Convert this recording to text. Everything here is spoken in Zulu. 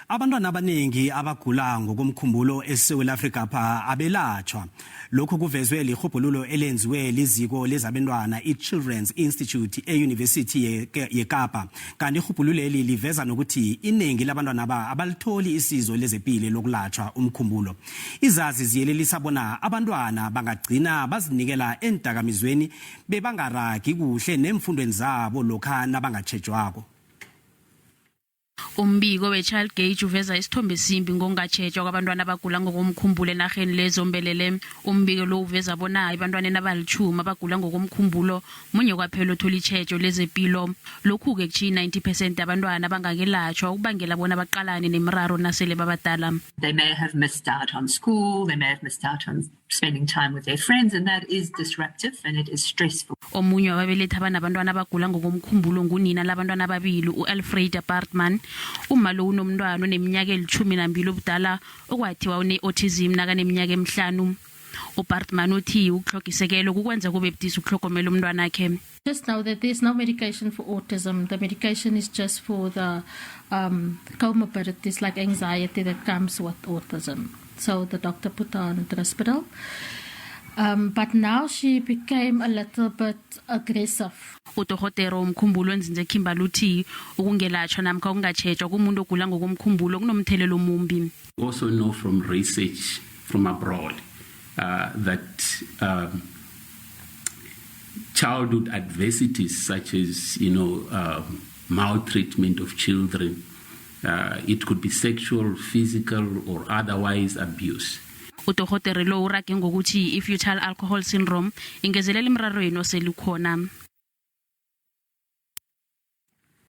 Abantwana abanengi abagula ngokomkhumbulo eSewula Afrikhapha abelatjhwa. Lokhu kuvezwe lirhubhululo elenziwe liZiko lezabentwana i-Children's Institute e-Yunivesithi yeKapa. Kanti irhubhululweli liveza nokuthi inengi labantwanaba abalitholi isizo lezepilo lokulatjhwa umkhumbulo. Izazi ziyelelisa bona abantwana bangagcina bazinikela entakamizweni bebangaragi kuhle nemfundweni zabo lokha nabangatjhejwako. Umbiko we-child gauge uveza isithombe esimbi ngokungatjhejwa kwabantwana abagula ngokomkhumbulo enarheni lezombelele. Umbiko lo uveza bona abantwana abalitjhumi abagula ngokomkhumbulo munye kwaphela othola itjhejo lezepilo. Lokhu-ke kutjhiya 90% abantwana bangakelatjhwa ukubangela bona baqalane nemiraro nasele babadala. They may have missed out on school, they may have missed out on spending time with their friends, and that is disruptive and it is stressful. Omunye wababelethi abanabantwana abagula ngokomkhumbulo ngunina labantwana ababili u-Alfred Bartman. Uma lo unomntwana oneminyaka eli-12 obudala okwathiwa une-autism nakaneminyaka emihlanu. uBartman uthi ukuhlogisekelo kukwenza kube budisi ukuhlogomela umntwana wakhe. Just know that there's no medication for autism. The medication is just for the comorbidities like anxiety that comes with autism. So the doctor put her on Risperdal. But now she became a little bit aggressive. Udokotela umkhumbulo wenzinze Kimberly uthi ukungelatshwa namkha ukungatjhejwa kumuntu ogula ngokomkhumbulo kunomthelelo omumbi. Also know from research from abroad that childhood adversities such as maltreatment of children, it could be sexual, physical or otherwise abuse. Udokotela lo urage ngokuthi i-fetal alcohol syndrome ingezelela imrarweni oselikhona.